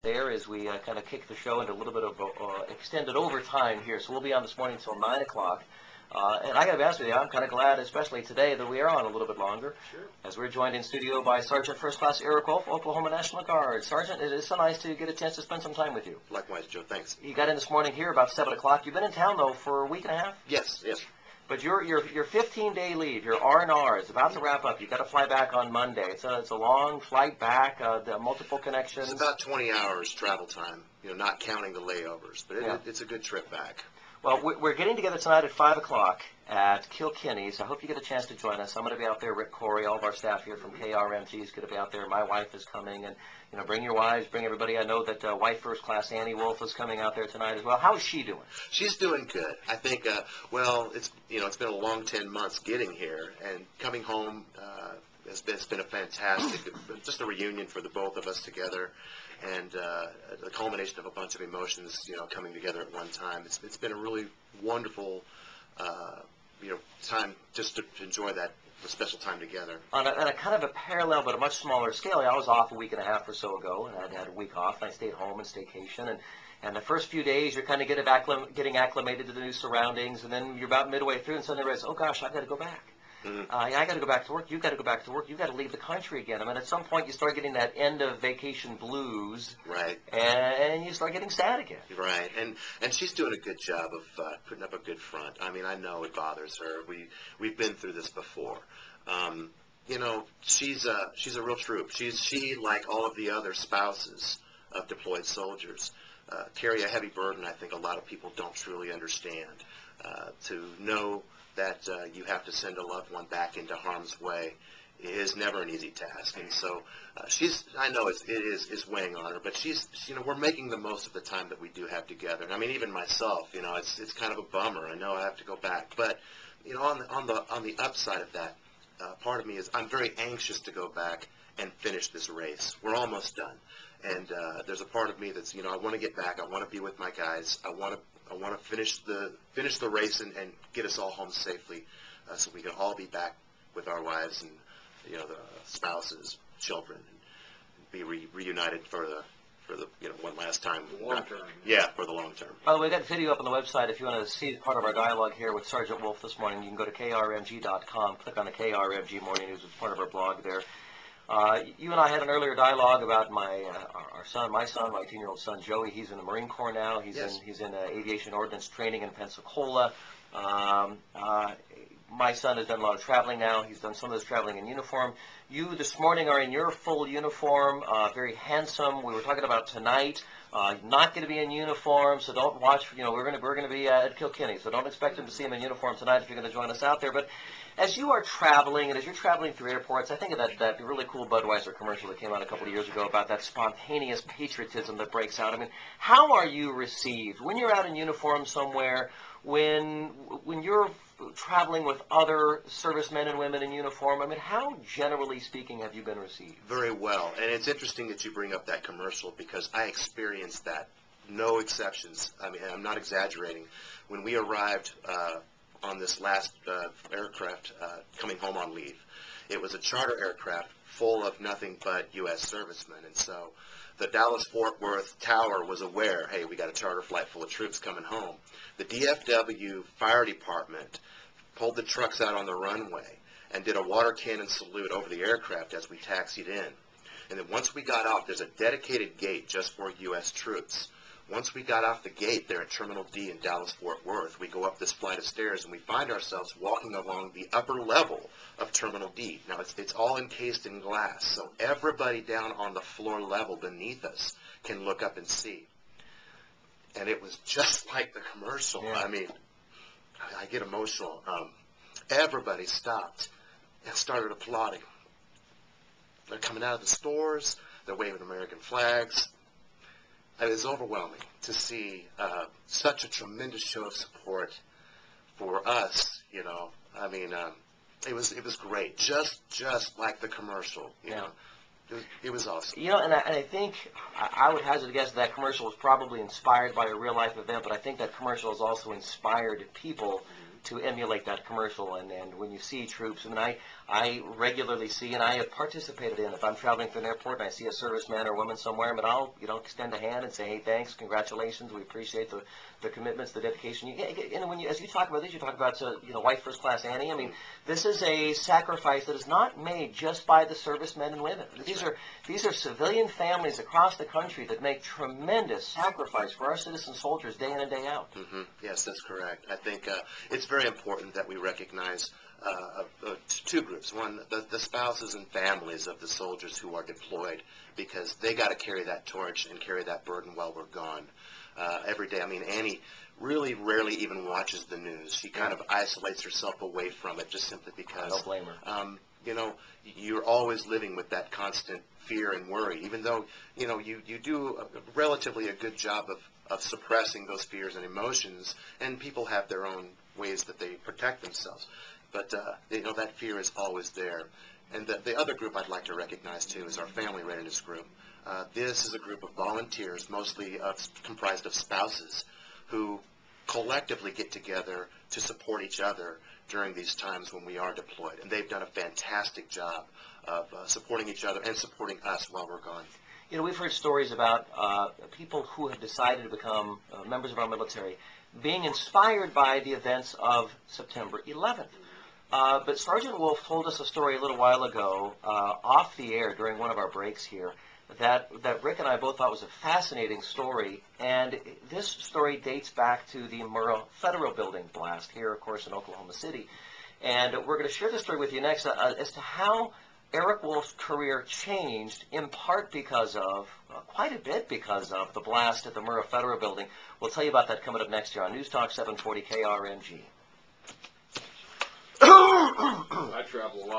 there as we kind of kick the show into a little bit of extended overtime here. So we'll be on this morning until 9 o'clock. And I got to be honest with you, I'm kind of glad, especially today, that we are on a little bit longer. Sure. As we're joined in studio by Sergeant First Class Erik Wolf, Oklahoma National Guard. Sergeant, it is so nice to get a chance to spend some time with you. Likewise, Joe. Thanks. You got in this morning here about 7 o'clock. You've been in town, though, for a week and a half? Yes. But your 15-day leave, your R&R, is about to wrap up. You've got to fly back on Monday. It's a long flight back, multiple connections. It's about 20 hours travel time, not counting the layovers. But it's a good trip back. Well, we're getting together tonight at 5 o'clock at Kilkenny's. I hope you get a chance to join us. I'm going to be out there. Rick Corey, all of our staff here from KRMG is going to be out there. My wife is coming. And, bring your wives, bring everybody. I know that Wife First Class Annie Wolf is coming out there tonight as well. How is she doing? She's doing good. I think, it's been a long 10 months getting here. And coming home it's been a fantastic, just a reunion for the both of us together. And the culmination of a bunch of emotions, coming together at one time. It's been a really wonderful, time just to enjoy that special time together. On a kind of a parallel but a much smaller scale, I was off a week and a half or so ago, and I'd had a week off, and I stayed home and staycation. And the first few days, you're kind of getting acclimated to the new surroundings, and then you're about midway through, and suddenly you realize, oh gosh, I've got to go back. I got to go back to work. You've got to go back to work. You've got to leave the country again. I mean, at some point, you start getting that end of vacation blues. Right. And you start getting sad again. Right. And she's doing a good job of putting up a good front. I mean, I know it bothers her. We've been through this before. She's a real troop. She, like all of the other spouses of deployed soldiers, carry a heavy burden. I think a lot of people don't truly understand. To know that you have to send a loved one back into harm's way is never an easy task. And so I know it is weighing on her, but we're making the most of the time that we do have together. And I mean, even myself, it's kind of a bummer. I know I have to go back, but on the upside of that, part of me is I'm very anxious to go back and finish this race. We're almost done. And there's a part of me that's, I want to get back. I want to be with my guys. I want to finish the race and get us all home safely, so we can all be back with our wives and the spouses, children, and be reunited for the one last time. Long term. Yeah, for the long term. By the way, we've got a video up on the website. If you want to see part of our dialogue here with Sergeant Wolf this morning, you can go to krmg.com, click on the KRMG Morning News. It's part of our blog there. You and I had an earlier dialogue about my son, my 18-year-old son Joey. He's in the Marine Corps now. He's in aviation ordnance training in Pensacola. My son has done a lot of traveling now. He's done some of this traveling in uniform. You this morning are in your full uniform, very handsome. We were talking about tonight. Not going to be in uniform, so don't watch. We're going to be at Kilkenny, so don't expect him to see him in uniform tonight if you're going to join us out there. But as you are traveling, and as you're traveling through airports, I think of that really cool Budweiser commercial that came out a couple of years ago about that spontaneous patriotism that breaks out. I mean, how are you received when you're out in uniform somewhere? When you're traveling with other servicemen and women in uniform, I mean, how, generally speaking, have you been received? Very well. And it's interesting that you bring up that commercial because I experienced that. No exceptions. I mean, I'm not exaggerating. When we arrived on this last aircraft coming home on leave, it was a charter aircraft full of nothing but U.S. servicemen. And so the Dallas-Fort Worth Tower was aware, hey, we got a charter flight full of troops coming home. The DFW Fire Department pulled the trucks out on the runway and did a water cannon salute over the aircraft as we taxied in. And then once we got off, there's a dedicated gate just for U.S. troops. Once we got off the gate there at Terminal D in Dallas-Fort Worth, we go up this flight of stairs and we find ourselves walking along the upper level of Terminal D. Now, it's all encased in glass, so everybody down on the floor level beneath us can look up and see. And it was just like the commercial. Yeah. I mean, I get emotional. Everybody stopped and started applauding. They're coming out of the stores. They're waving American flags. It was overwhelming to see such a tremendous show of support for us. I mean, it was great, just like the commercial. You know, it was awesome. And I think I would hazard a guess that commercial was probably inspired by a real life event, but I think that commercial has also inspired people to emulate that commercial. And when you see troops, I mean, I regularly see, and I have participated in, if I'm traveling through an airport and I see a serviceman or woman somewhere, but I'll, extend a hand and say, hey, thanks, congratulations, we appreciate the commitments, the dedication. And when as you talk about this, you talk about, White First Class Annie. I mean, this is a sacrifice that is not made just by the servicemen and women. These are civilian families across the country that make tremendous sacrifice for our citizen soldiers day in and day out. Mm-hmm. Yes, that's correct. I think it's very important that we recognize two groups. One, the spouses and families of the soldiers who are deployed, because they got to carry that torch and carry that burden while we're gone every day. I mean, Annie really rarely even watches the news. She kind of isolates herself away from it just simply because. I don't blame her. You're always living with that constant fear and worry, even though, you do relatively a good job of suppressing those fears and emotions, and people have their own ways that they protect themselves. But, that fear is always there. And the other group I'd like to recognize, too, is our family readiness group. This is a group of volunteers, mostly comprised of spouses, who collectively get together to support each other during these times when we are deployed. And they've done a fantastic job of supporting each other and supporting us while we're gone. We've heard stories about people who have decided to become members of our military being inspired by the events of September 11th. But Sergeant Wolf told us a story a little while ago, off the air during one of our breaks here, that Rick and I both thought was a fascinating story. And this story dates back to the Murrah Federal Building blast here, of course, in Oklahoma City. And we're going to share the story with you next as to how Erik Wolf's career changed, in part because of, quite a bit because of, the blast at the Murrah Federal Building. We'll tell you about that coming up next year on News Talk 740 KRMG. I travel a lot.